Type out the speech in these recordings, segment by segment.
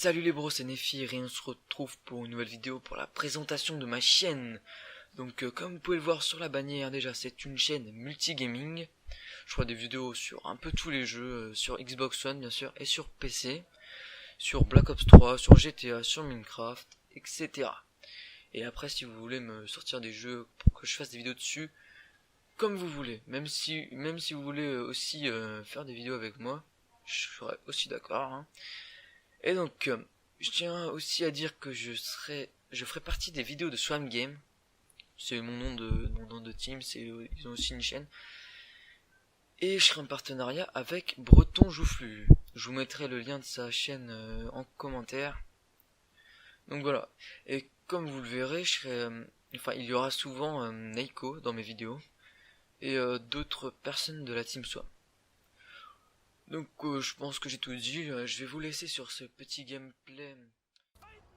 Salut les bros, c'est Nephir et on se retrouve pour une nouvelle vidéo pour la présentation de ma chaîne. Donc comme vous pouvez le voir sur la bannière déjà, c'est une chaîne multigaming. Je ferai des vidéos sur un peu tous les jeux, sur Xbox One bien sûr, et sur PC, sur Black Ops 3, sur GTA, sur Minecraft, etc. Et après si vous voulez me sortir des jeux pour que je fasse des vidéos dessus, comme vous voulez, même si vous voulez aussi faire des vidéos avec moi, je serai aussi d'accord, hein. Et donc, je tiens aussi à dire que je ferai partie des vidéos de Swam Game. C'est mon nom de team, ils ont aussi une chaîne. Et je serai en partenariat avec Breton Joufflu. Je vous mettrai le lien de sa chaîne en commentaire. Donc voilà. Et comme vous le verrez, il y aura souvent Neiko dans mes vidéos. Et d'autres personnes de la team Swam. Donc je pense que j'ai tout dit, je vais vous laisser sur ce petit gameplay.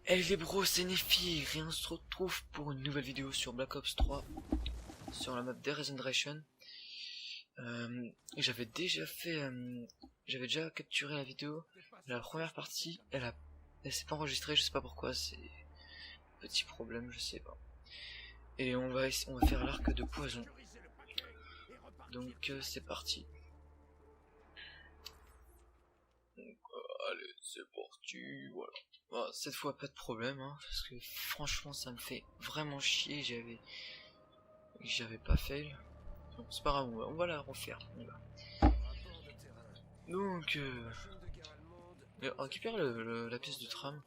Hey les bros, c'est Nephir et on se retrouve pour une nouvelle vidéo sur Black Ops 3 sur la map Derezenration. J'avais déjà capturé la vidéo. La première partie, elle s'est pas enregistrée, je sais pas pourquoi, c'est petit problème, je sais pas. Et on va faire l'arc de poison. Donc c'est parti. Allez, c'est parti, voilà. Bon, cette fois pas de problème, hein, parce que franchement ça me fait vraiment chier, j'avais pas fail. Bon, c'est pas grave, on va la refaire, on va. Donc, on récupère la pièce de tram.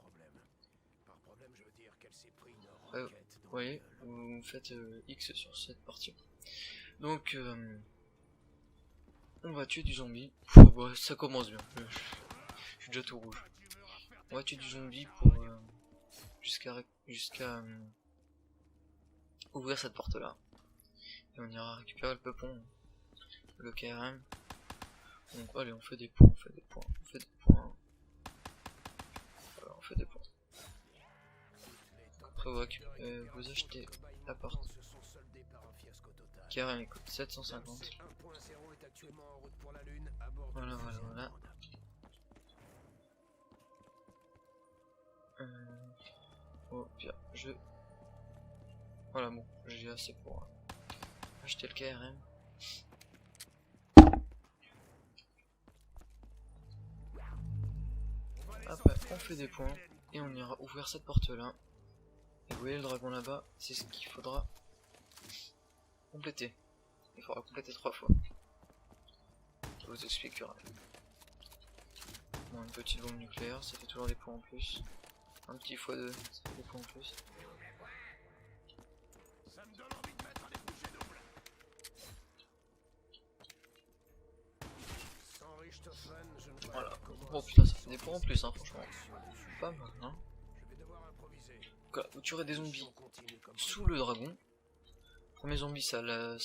Vous voyez, vous faites X sur cette partie. Donc, on va tuer du zombie. Bon, ça commence bien. Je suis déjà tout rouge. On va tuer du zombie pour jusqu'à ouvrir cette porte là. Et on ira récupérer le peupon, le KRM. Donc allez, on fait des points, on fait des points. Voilà, on fait des points. Après vous achetez la porte. KRM coûte 750. Voilà. Oh bien, voilà, bon, j'ai assez pour acheter le KRM. Après, on fait des points et on ira ouvrir cette porte là. Et vous voyez le dragon là-bas, c'est ce qu'il faudra compléter. Il faudra compléter 3 fois. Je vous expliquerai. Bon, une petite bombe nucléaire, ça fait toujours des points en plus. Un petit x2, ça fait des points en plus. Voilà. Oh putain, ça fait des points en plus, hein, franchement. Pas mal, hein. Vous tuerez des zombies sous le dragon. Premier zombie, ça le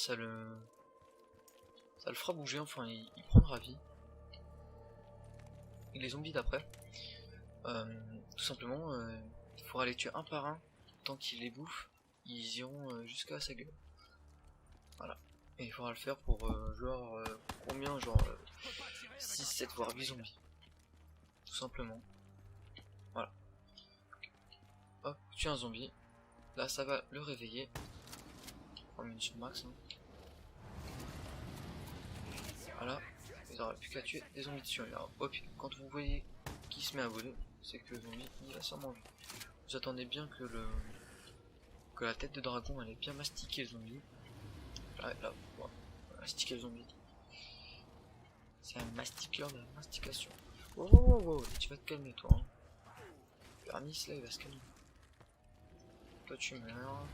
fera bouger, enfin il prendra vie. Et les zombies d'après, tout simplement, il faudra les tuer un par un. Tant qu'ils les bouffent, ils iront jusqu'à sa gueule. Voilà. Et il faudra le faire pour combien, genre 6, 7 voire 8 zombies. Tout simplement. Voilà. Hop, tue un zombie. Là ça va le réveiller. 3 munitions max. Hein. Voilà. Il n'aura plus qu'à tuer des zombies dessus. Alors, hop, quand vous voyez qu'il se met à voler, c'est que le zombie il a sûrement vu. Vous attendez bien que la tête de dragon elle ait bien mastiqué le zombie. Là, voilà. Mastiquer le zombie. C'est un mastiqueur de la mastication. Wow, tu vas te calmer toi. Hein. Permis là il va se calmer. Toi tu meurs.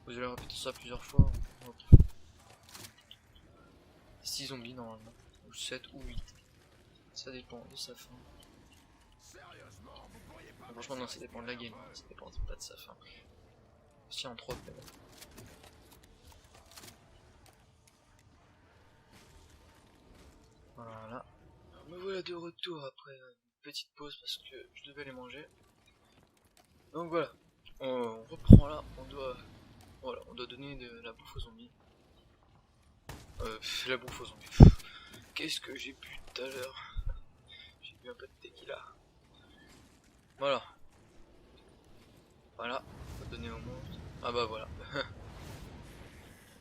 Vous allez répéter ça plusieurs fois. Hop. 6 zombies normalement. Ou 7 ou 8. Ça dépend de sa fin. Franchement non, ça dépend de la game, ça dépend pas de sa fin. Si en 3 mais bon. Voilà. Me voilà de retour après une petite pause parce que je devais les manger. Donc voilà. On reprend là, on doit donner de la bouffe aux zombies. La bouffe aux zombies. Qu'est-ce que j'ai bu tout à l'heure? J'ai bu un peu de tequila. Voilà. Voilà. On va donner au monstre. Ah bah voilà.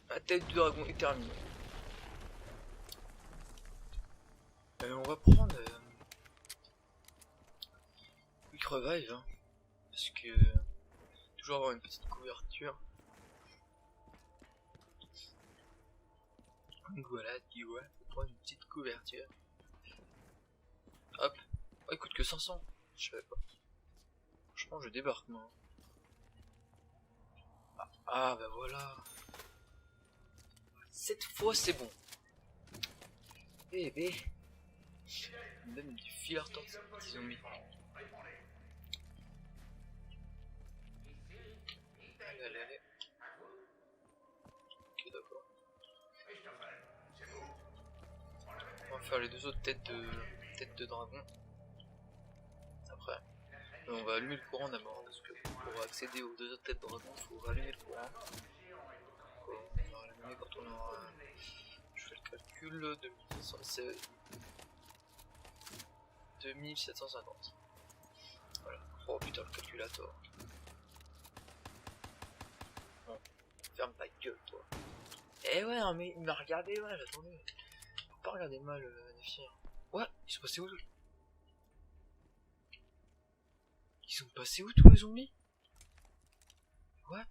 La tête du dragon est terminée. On va prendre Quick Revive, hein, parce que toujours avoir une petite couverture. Donc voilà, dit ouais, faut prendre une petite couverture. Hop. Oh, il coûte que 500. Je savais pas. Franchement, je débarque moi. Ah bah voilà. Cette fois c'est bon. Bébé. On me donne du fil à retordre ces petits zombies. Allez, allez, allez. Ok, d'accord. On va faire les deux autres têtes de dragon. Après, on va allumer le courant d'abord, parce que pour accéder aux deux autres têtes de dragon, il faut allumer le courant. On va l'allumer quand on aura... Je fais le calcul, 2750. Voilà. Oh putain, le calculateur. Bon, ferme ta gueule, toi. Eh ouais, non, mais il m'a regardé mal, attendez. Faut pas regarder mal, les filles. Ouais, ils sont passés où? Ils sont passés où tous les zombies? What?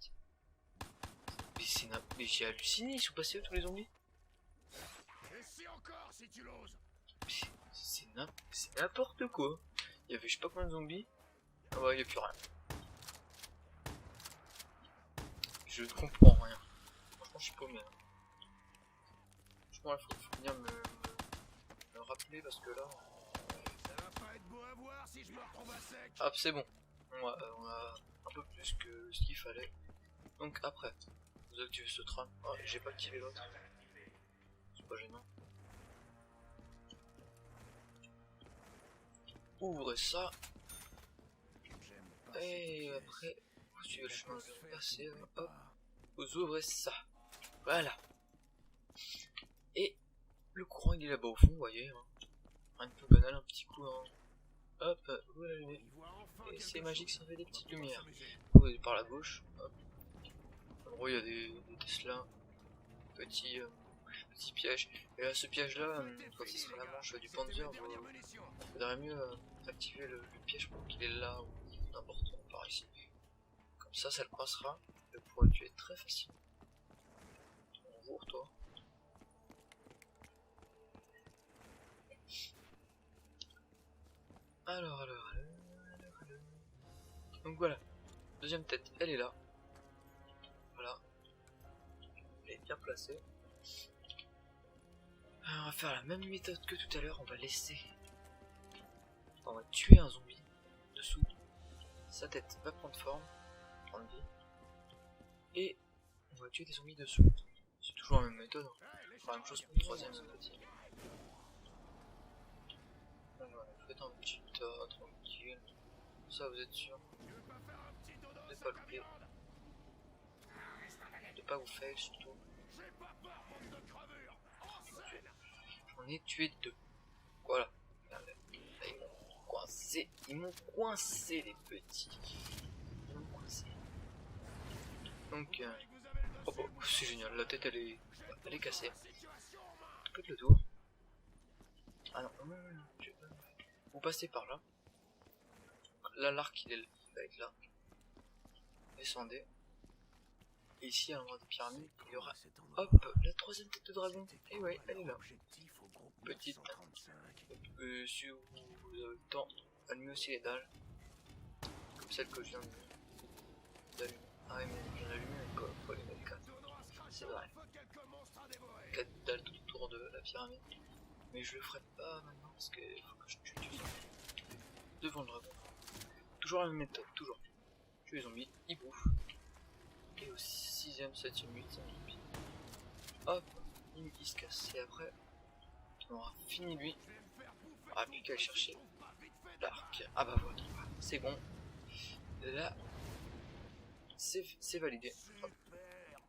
Mais c'est mais j'ai halluciné, ils sont passés où tous les zombies? C'est n'importe quoi. Il y avait je sais pas combien de zombies. Ah ouais, il n'y a plus rien. Je ne comprends rien. Franchement, je suis paumé. Franchement, il faut venir me rappeler parce que là. Ça va pas être beau à voir si je me retrouve à sec. Ah, c'est bon. On a un peu plus que ce qu'il fallait. Donc après, vous activez ce train. Oh, j'ai pas activé l'autre. C'est pas gênant. Ouvrez ça. Et après, vous suivez le chemin que vous passez. Hop. Vous ouvrez ça. Voilà. Et le courant il est là-bas au fond, vous voyez. Hein. Rien de peu banal, un petit coup. Hein. Hop, vous l'allumez. Et c'est magique, ça fait des petites lumières. Vous allez par la gauche. Hop. En gros, il y a des Tesla. Petit piège. Et là, ce piège-là, quand il sera à la manche du Panzer, il faudrait mieux activer le piège pour qu'il est là ou n'importe où par ici. Comme ça le coincera. Et vous pourrez le tuer très facilement. Bonjour, toi. Alors. Donc voilà. Deuxième tête, elle est là. Voilà. Elle est bien placée. Alors, on va faire la même méthode que tout à l'heure. On va laisser. On va tuer un zombie dessous. Sa tête va prendre forme. Prendre vie. Et on va tuer des zombies dessous. C'est toujours la même méthode. Hein. La même chose pour le troisième, c'est petit. Voilà, faites un petit tas tranquille. Ça, vous êtes sûr de pas louper. De pas vous faire surtout. J'en ai tué deux. Voilà. Là, ils m'ont coincé les petits. Ils m'ont coincé. Donc, oh, c'est génial. La tête elle est cassée. Faites le tour. Ah non, vous passez par là. Là, l'arc il va être là. Descendez. Et ici, à l'endroit des pyramides, il y aura, hop, la troisième tête de dragon. Et ouais, elle est là. Petite. Si vous avez le temps, allumez aussi les dalles. Comme celle que je viens d'allumer. Ah ouais, mais je viens d'allumer, mais quoi, faut allumer les 4. C'est vrai. 4 dalles tout autour de la pyramide. Mais je le ferai pas maintenant parce que faut que je tue du zombie. Devant le dragon. Toujours la même méthode, toujours. Tuer les zombies, ils bouffent. Et au 6ème, 7ème, 8ème zombie. Hop, il se casse. Et après, on aura fini lui. On aura plus qu'à aller chercher l'arc. Ah bah voilà, c'est bon. Là, c'est validé. Hop.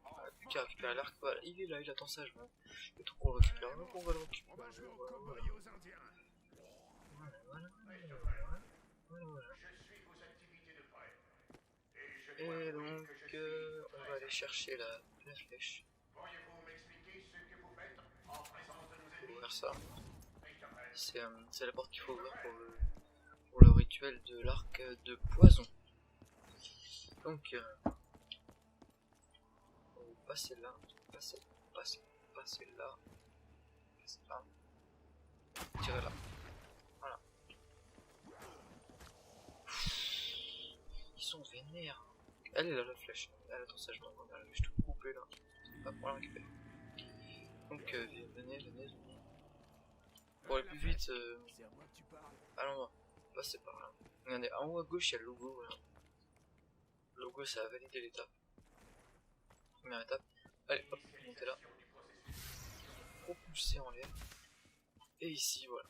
On a plus qu'à récupérer l'arc. Voilà, il est là, il attend sagement. Et tout qu'on le récupère, donc on va le récupérer. Voilà. Et donc, on va aller chercher la flèche. Pourriez-vous m'expliquer ce que vous faites en présence de nos Faut ennemis? ouvrir ça. C'est la porte qu'il faut ouvrir pour le rituel de l'arc de poison. Donc, on va passer là, passer là, passer là, tirer là. Voilà. Ils sont vénères. Elle est là la flèche. Elle attend ça, je m'en vais. Je vais tout couper là. Pas pour la récupérer. Donc, venez. Pour aller plus vite, C'est à moi que tu parles. allons passer par là. Regardez, en haut à gauche, il y a le logo. Voilà. Le logo, ça a validé l'étape. Première étape. Allez, hop, montez là. Propulser en l'air. Et ici, voilà.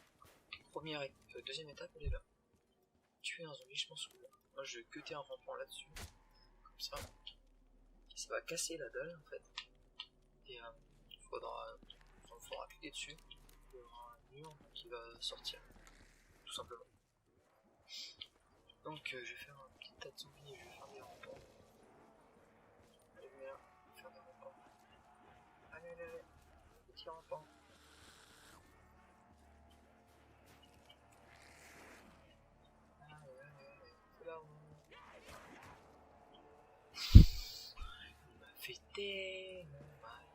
Deuxième étape, elle est là. Tuer un zombie, je pense que moi je vais cutter un rampant là-dessus. Comme ça. Ça va casser la dalle en fait. Et il faudra appuyer dessus. Il y aura un mur qui va sortir. Tout simplement. Donc je vais faire un petit tas de zombies et je vais faire des rampants. Allez, venez là, je vais faire des rampants. Allez, petit rampant. C'est là où il m'a fait tellement mal.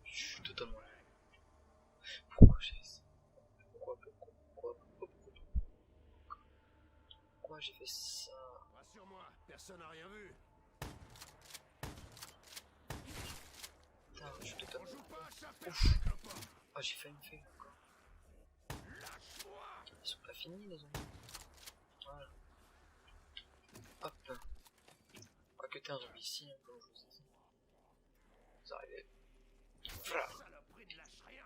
Je suis totalement là. Pourquoi j'ai fait ça? Pourquoi j'ai fait ça? Rassure-moi, personne n'a rien vu. Putain, je suis On totalement. joue pas à ça, copain. Ah, j'ai failli me faire encore. Lâche-moi. Ils sont pas finis les zombies. Voilà. Hop. On va cutter un zombie ici, hein, comme je vous ai dit. Vous arrivez. Voilà. Saloperie ne lâche rien.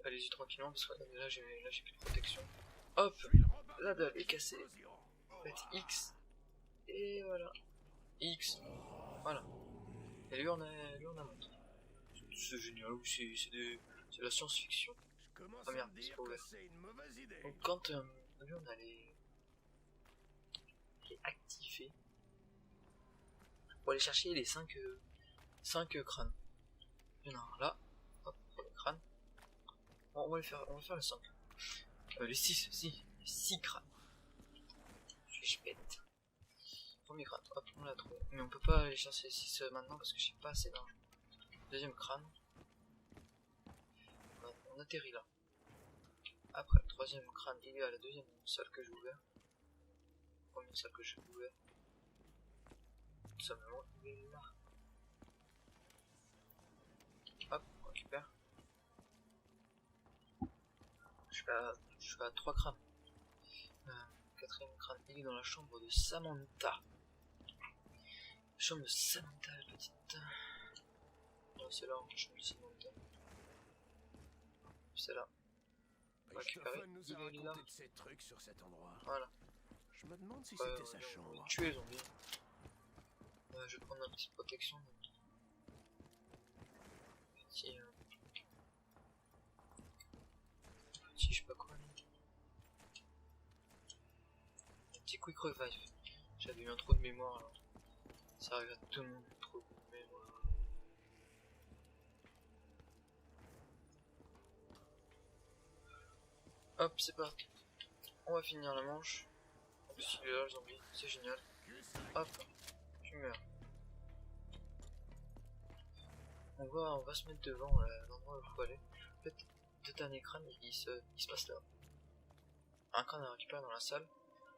Allez-y tranquillement parce que là j'ai plus de protection. Hop, la dalle est cassée. Faites X. Et voilà. X. Voilà. Et lui on a monté. C'est génial, c'est la science-fiction. Je commence Ah à merde, me c'est dire pas que ouvert. c'est une mauvaise idée. Donc quand lui on a les activés pour aller chercher les 5 crânes. Il y en a un là. Hop, pour le crâne. Bon, on va faire les 5. Les 6, si. Les 6 crânes. Je bête. Premier crâne, hop, on l'a trouvé. Mais on peut pas aller chercher les 6 maintenant parce que j'ai pas assez d'argent. Deuxième crâne. On atterrit là. Après, troisième crâne, il est à la deuxième salle que j'ai ouvert. Première salle que j'ai ouvert. Tout simplement, il est là. Hop, on récupère. Je suis à 3 crânes. Quatrième crâne, il est dans la chambre de Samantha. Chambre de Samantha, la petite. Ouais, c'est là, la chambre de Samantha. C'est là. On va récupérer. nous a Il est là. raconté de ces trucs sur cet endroit. Voilà. Je me demande si c'était sa On chambre. va tuer les zombies. Je vais prendre ma petite protection. Petit, je sais pas quoi. Un petit quick revive. J'avais eu un trou de mémoire là. Ça arrive à tout le monde, un trou de mémoire. Hop, c'est parti. On va finir la manche. En plus, il est là, le zombie, c'est génial. Hop, tu meurs. On va se mettre devant l'endroit où il faut aller. En fait, deux derniers crânes, il se passe là. Un crâne à récupérer dans la salle,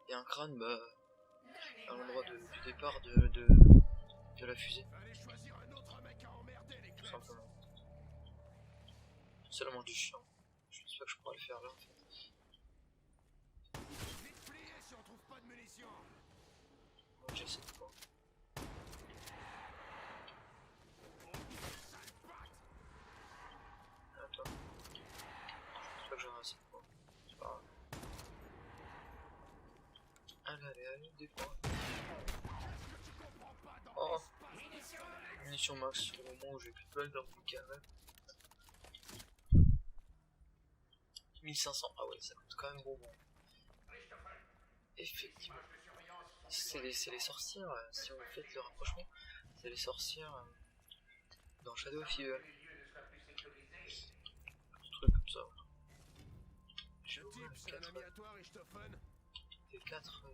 et un crâne à l'endroit du départ de la fusée. Allez choisir un autre mec à emmerder, les Tout clés. simplement. C'est la manche du chien. Je pense pas que je pourrais le faire là en fait. Vite plier si on trouve pas de munitions. Bon, j'essaie de voir. Attends. Je pense pas que j'aurai assez de points. C'est pas grave. Allez, des points. Oh! Munitions max au moment où j'ai plus de balles dans mon carré. 1500, ah ouais, ça coûte quand même bonbon. effectivement, c'est les sorcières, si vous faites le rapprochement, c'est les sorcières dans Shadow of Evil. Un truc comme ça. Je Le type, c'est un aléatoire et je te fun. Des 4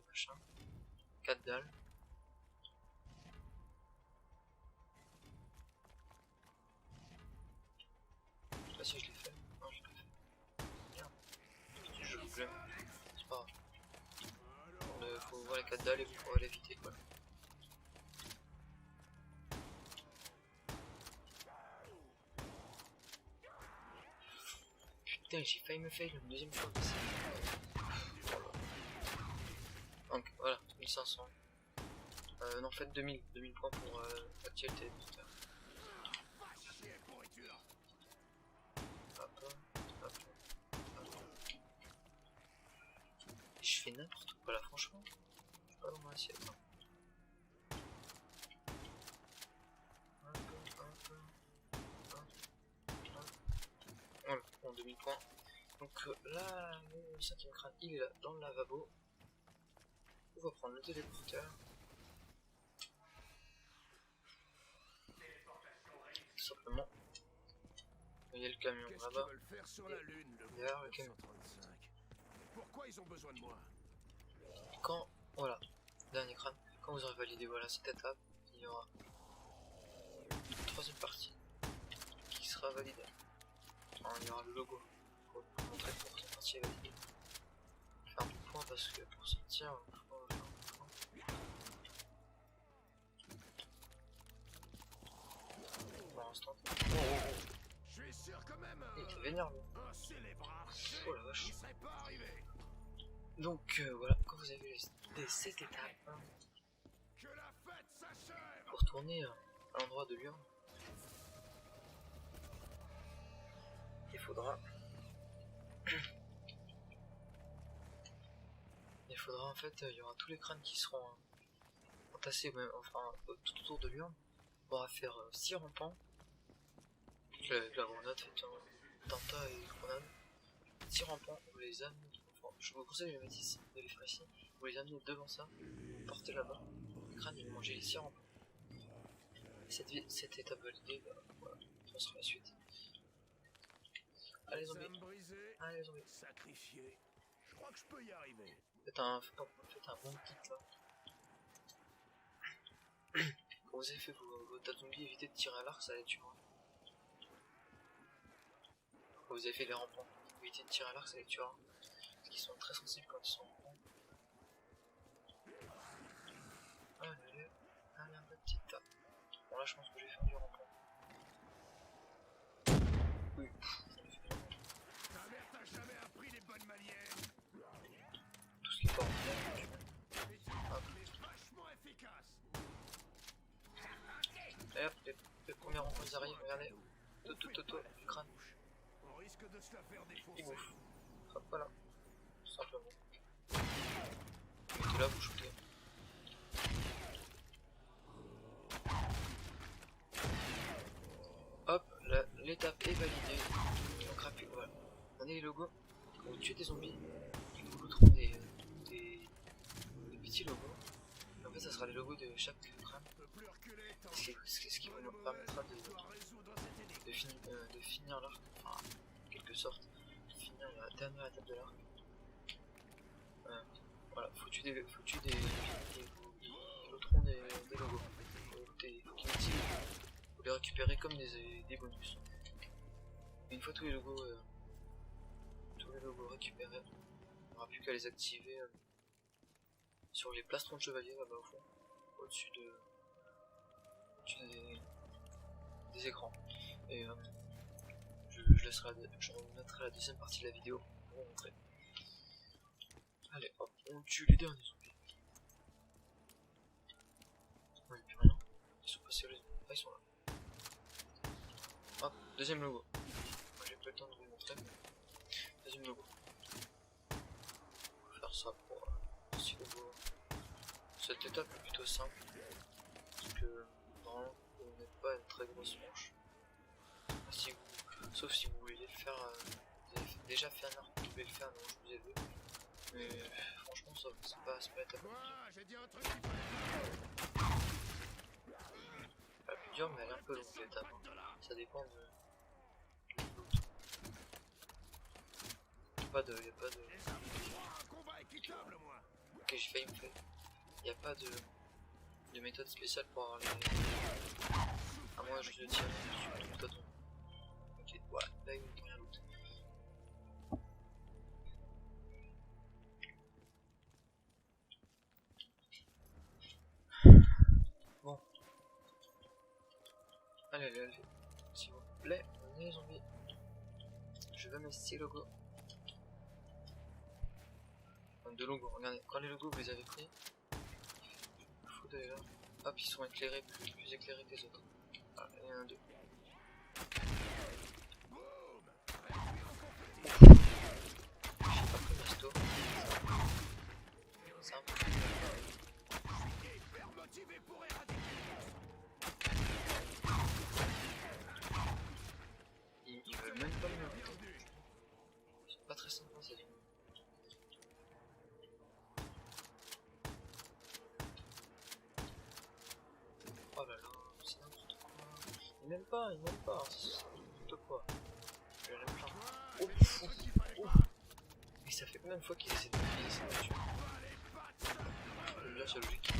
machin. 4 dalles. Je sais pas si je l'ai fait. Non, je l'ai pas fait. Merde. Je voulais. C'est pas grave. Faut voir les 4 dalles et vous pourrez l'éviter quoi. Putain, j'ai failli me fail une deuxième fois. Donc voilà, 1500. Non, faites 2000 points pour activer le téléporteur. Hop, hop, hop. Je fais n'importe quoi là, franchement. Je suis pas dans mon assiette. Hein. Voilà, bon, 2000 points. Donc là, le 5ème crâne, il est là, dans le lavabo. On va prendre le téléporteur. Tout simplement. Il y a le camion Qu'est-ce là-bas. qu'ils veulent faire sur la Lune, le Derrière le camion. 935? Pourquoi ils ont besoin de moi? Quand, voilà, dernier crâne, quand vous aurez validé voilà, cette étape, il y aura une 3ème partie qui sera validée. Enfin, il y aura le logo pour vous montrer pour cette partie est validée. Je vais faire un peu de points parce que pour sortir, il faut faire un peu de points. Pour l'instant. Je suis sûr quand même. Il était vénère lui. Un célébrard. Oh la vache. Il serait pas arrivé. Donc voilà, quand vous avez cette étape, hein, Que la fête s'achève. pour tourner à l'endroit de l'urne, il faudra en fait, il y aura tous les crânes qui seront entassés, même, enfin tout autour de l'urne. On pourra faire 6 rampants. La grenade, fait un tenta et grenade. 6 rampants, vous les amenez, enfin, je vous conseille de les mettre ici, de les faire ici. Vous les amenez devant ça, vous portez là-bas. Les crânes, ils vont manger les 6 rampants. Cette étape validée, bah, voilà, ça sera la suite. Allez zombies, allez zombies. Sacrifié. Je crois que je peux y arriver. Faites un bon kit là. Quand vous avez fait vos tas de zombies, évitez de tirer à l'arc, ça les tuera. Quand vous avez fait les rampants, évitez de tirer à l'arc, ça les tuera. Parce qu'ils sont très sensibles quand ils sont rampants. Allez, un petit tas. Bon là je pense que je vais faire du rampant. Oui, ça me fait bien. Ta mère t'a jamais appris les bonnes manières. Tout ce qui est pas rampant. Mais vachement efficace. Et hop, les premiers rampants ils arrivent, regardez. Toto, du crâne. On risque de se la faire Il défoncer. bouffe. Hop, voilà. Tout simplement. Mettez là, vous shootez. Hop, l'étape est validée. Donc rapide, voilà. On a les logos. Quand vous tuez des zombies, ils vous looteront des petits logos. En fait, ça sera les logos de chaque crâne. Ce qui vous permettra de finir l'arc, enfin, en quelque sorte, de finir la dernière étape de l'arc. Voilà, faut tuer des looteront des logos. Faut qu'ils utilisent. Vous les récupérez comme des bonus. Et une fois tous les logos récupérés, il n'y aura plus qu'à les activer sur les plastrons de chevalier là-bas au fond, au-dessus des écrans. Et je remettrai la deuxième partie de la vidéo pour vous montrer. Allez, hop, on tue les derniers zombies. Ouais, plus rien. Ils sont passés les... Ah, ils sont là. Hop, deuxième logo. Moi j'ai pas le temps de vous le montrer, mais... Deuxième logo. On va faire ça pour 6 logos. Cette étape est plutôt simple. Parce que normalement vous n'êtes pas une très grosse manche. Sauf si vous voulez le faire, vous avez déjà fait un arc, vous pouvez le faire, non je vous ai vu. Mais franchement, ça c'est pas la tape. Quoi? J'ai dit un truc qui fallait Pas la plus dure, mais elle est un peu longue l'étape. de là. Ça dépend de. Y'a pas de. Les armes un combat équitable, moi. Ok, j'ai failli me faire. Y'a pas de méthode spéciale pour avoir les. À moins juste de tirer sur tout le tonton. Ok, voilà, là il me dit rien d'autre. Bon. Allez, s'il vous plaît, venez les zombies. Je veux mes 6 logos. Enfin, 2 logos, regardez, quand les logos vous les avez pris, il faut d'ailleurs. Hop, ils sont éclairés, plus éclairés que les autres. Ah, il y en a 2. J'ai pas pris Masto. C'est un peu plus Hyper motivé pour éradiquer. ils veulent même pas me le mettre. C'est pas très sympa ça. Oh là là, c'est n'importe quoi. Ils m'aiment pas, c'est n'importe quoi. Je l'aime plein. Oh, mais ça fait combien de fois qu'ils essaient de me tuer? J'aime bien sa logique.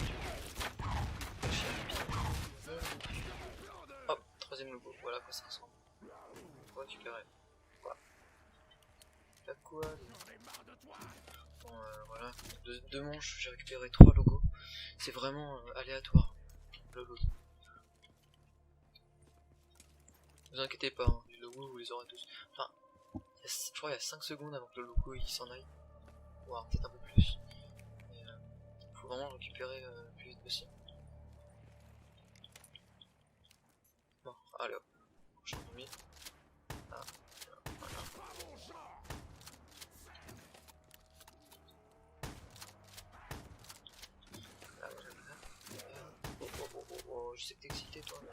Hop, troisième logo, voilà à quoi ça ressemble. Faut récupérer. Voilà. La quoi? Bon, voilà. Deux manches, j'ai récupéré 3 logos. C'est vraiment aléatoire. Le logo. Ne vous inquiétez pas, hein, les logos vous les aurez tous. Enfin, je crois qu'il y a 5 secondes avant que le logo il s'en aille. Voire peut-être un peu plus. Mais faut vraiment le récupérer le plus vite possible. Bon, allez hop. Prochain zombie. Ah, voilà. Là, oh, je sais que t'es excité toi, mais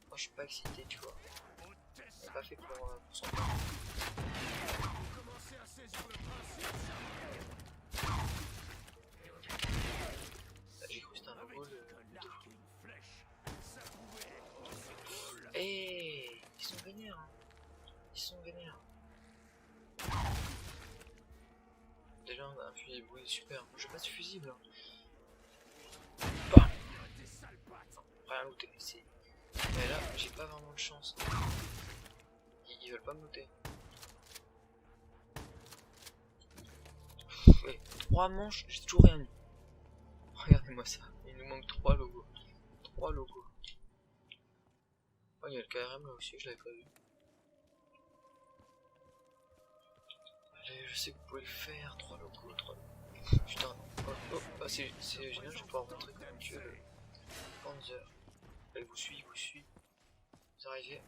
moi je suis pas excité, tu vois. On est pas fait pour s'en faire. Commencez à saisir le principe. J'ai cru que c'était un logo de. Ça pouvait. Hey, ils sont vénères, hein. Ils sont vénères. Déjà on a un fusible, oui super. J'ai pas de fusible. Hein. Bah, rien looter. Mais là, j'ai pas vraiment de chance. Ils veulent pas me looter. Ouais, 3 manches, j'ai toujours rien eu. Regardez-moi ça. Il nous manque 3 logos. 3 logos. Oh, il y a le KRM là aussi, je l'avais pas vu. Allez, je sais que vous pouvez le faire. 3 logos, 3 logos. Putain, oh, c'est génial, je vais pouvoir montrer comment tuer le Panzer. Elle vous suit, vous arrivez,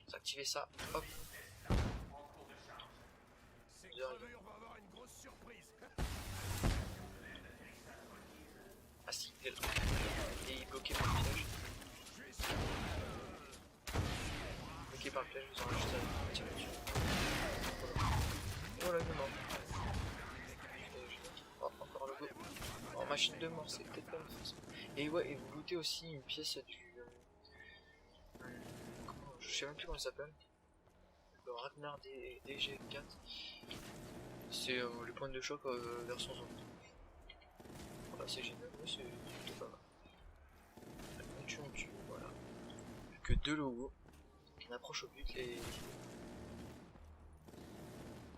vous activez ça, hop. C'est crevé, on va avoir une grosse surprise. Ah si, il est là. Et il est bloqué par le piège. Bloqué par le piège, vous aurez juste à tirer dessus. Voilà, il est mort. Oh, encore le go. En machine de mort, c'est peut-être pas la façon. Et ouais, et vous lootez aussi une pièce du... je sais même plus comment il s'appelle. Le Ragnar DG4. C'est les points de choc version zombie. Voilà, c'est génial, oui, c'est plutôt pas mal. On tue, voilà. Plus que 2 logos. On approche au but et...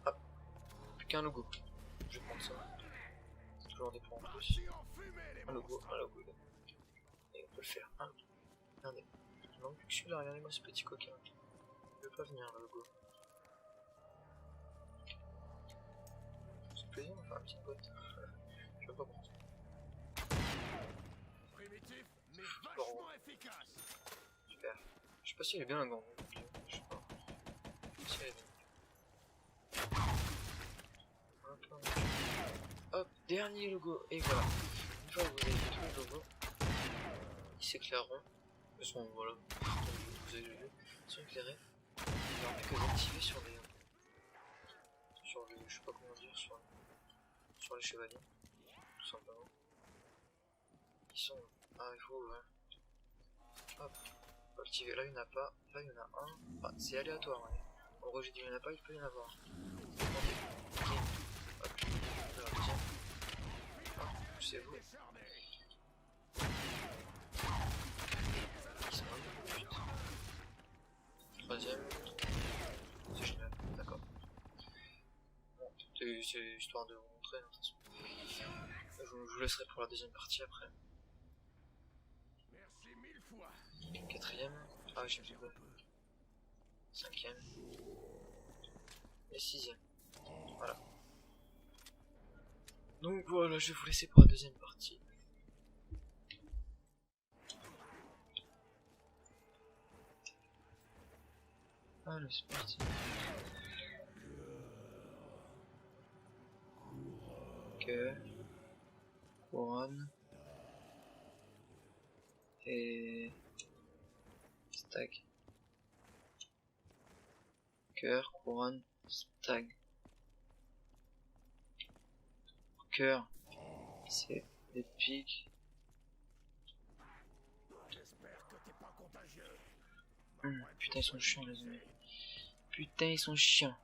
Hop. Plus qu'un logo. Je vais prendre ça. C'est toujours des points en plus. Un logo. Et on peut le faire. Un logo. Regardez. Il manque plus que celui-là, regardez-moi ce petit coquin. Il veut pas venir le logo. C'est plaisir, on va faire une petite boîte. Je veux pas prendre. Primitif, mais vachement efficace. Super. Je sais pas si elle est bien la grande. Je sais pas. Je sais pas si elle est bien. Hop, dernier logo. Et voilà. Une fois que vous avez fait tous les logos, ils s'éclaireront. Ils sont, voilà. Vous avez vu. Ils sont éclairés. Il n'y aura plus que d'activer sur les. Je sais pas comment dire. sur les chevaliers, tout simplement. Ils sont... Ah, il faut... Ouais. Hop, cultiver. Là, il n'y en a pas. Là, il y en a un. Ah, c'est aléatoire. Ouais. En gros, j'ai dit il n'y en a pas, il peut y en avoir. Ok. Hop, je vais la deuxième. Hop, c'est vous. Ils sont un putain. Troisième. C'est génial, d'accord. Bon, c'est histoire de vous montrer, de toute façon. Je vous laisserai pour la deuxième partie après. Merci 1000 fois. Quatrième. Ah, j'ai plus. Cinquième. Et sixième. Voilà. Donc voilà, je vais vous laisser pour la deuxième partie. Allez, c'est parti. Cœur, couronne et stag. Cœur, couronne, stag. Cœur, c'est des pics. J'espère que t'es pas contagieux. Putain, ils sont chiants, les amis. Putain, ils sont chiants.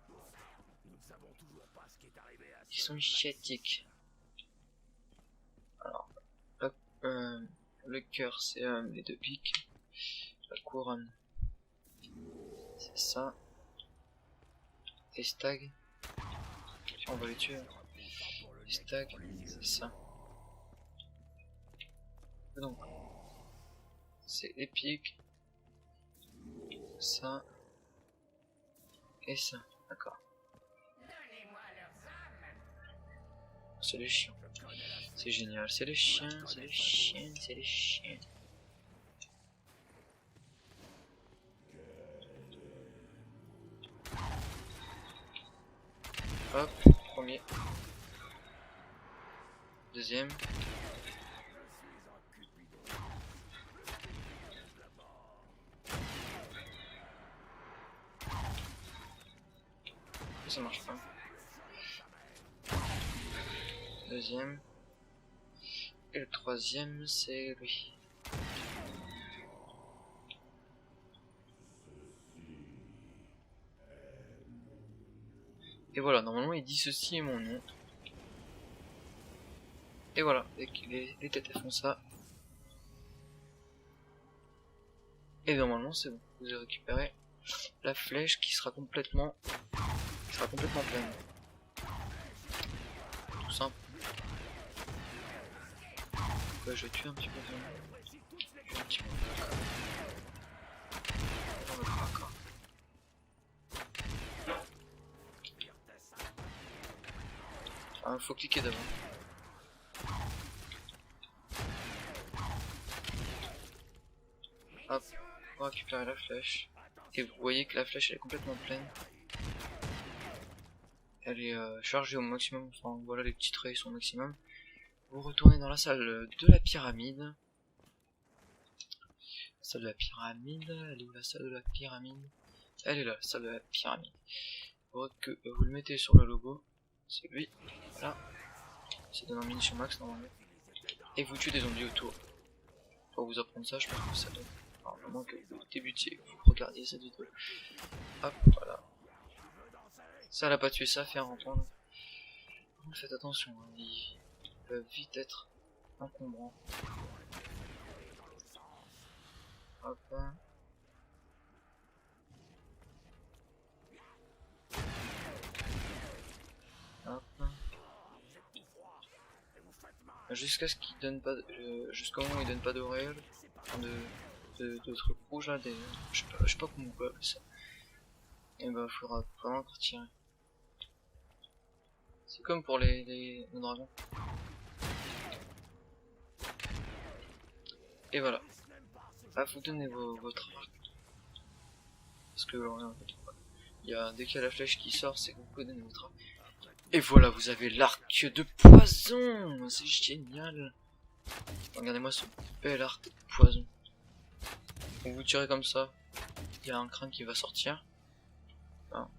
Nous ne savons toujours pas ce qui est arrivé à Ils sont chiatiques. Alors, le cœur, c'est les deux pics. La couronne, c'est ça. Les stags, on va les tuer. Les stags, c'est ça. Donc, c'est épique. Ça. Et ça, d'accord. C'est les chiens. C'est génial, c'est les chiens, c'est les chiens, c'est les chiens. Hop, premier. Deuxième. Ça marche pas. Deuxième. Et le troisième, c'est lui. Et voilà, normalement il dit ceci est mon nom. Et voilà, les têtes elles font ça. Et normalement c'est bon, vous avez récupéré la flèche qui sera complètement pleine. Tout simple. Ouais, je tue un petit peu. Je tue un petit peu. Non, mais pas encore. Ah, faut cliquer d'abord. Hop, on va récupérer la flèche. Et vous voyez que la flèche elle est complètement pleine. Elle est chargée au maximum. Enfin voilà, les petits traits sont au maximum. Vous retournez dans la salle de la pyramide. La salle de la pyramide. Elle est où la salle de la pyramide? Elle est là, la salle de la pyramide. Faudrait que vous le mettez sur le logo. C'est lui. Voilà. Ça donne un munition max normalement. Et vous tuez des zombies autour. Pour vous apprendre ça, je pense que ça donne. Alors, à moins que vous débutiez, que vous regardiez cette vidéo. Hop, voilà. Ça, elle a pas tué ça, faire entendre. Faites attention, hein, ils peuvent vite être encombrants. Hop. Hop. Jusqu'à ce qu'il donne pas, jusqu'au moment où il donne pas d'auréole, enfin de trucs rouges là, je sais pas comment on peut appeler ça. Et bah, faudra vraiment encore tirer. C'est comme pour les dragons. Et voilà. Là, vous donnez votre arc. Parce que il y a, dès qu'il y a la flèche qui sort, c'est que vous pouvez donner votre arc. Et voilà, vous avez l'arc de poison. C'est génial. Regardez-moi ce bel arc de poison. Quand vous tirez comme ça, il y a un crâne qui va sortir. Enfin,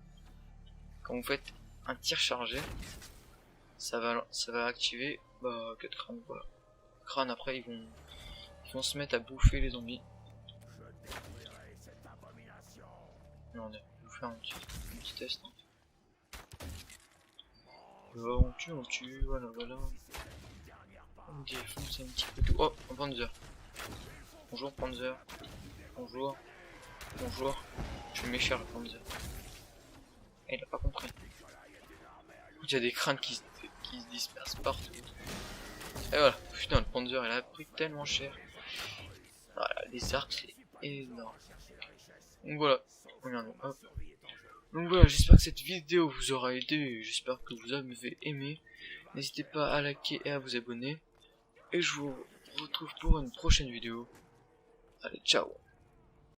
quand vous faites un tir chargé, ça va activer 4 crânes, voilà. Crânes, après ils vont se mettre à bouffer les zombies. Non, on va faire un petit test. On tue, voilà. On défonce un petit peu tout. Oh, un Panzer. Bonjour Panzer. Bonjour. Je suis méchant le Panzer. Il a pas compris. Il y a des crânes qui se dispersent partout. Et voilà, putain, le Panzer il a pris tellement cher. Voilà, les arcs c'est énorme. Donc voilà, regardez, hop. Donc voilà, j'espère que cette vidéo vous aura aidé. J'espère que vous avez aimé. N'hésitez pas à liker et à vous abonner. Et je vous retrouve pour une prochaine vidéo. Allez, ciao.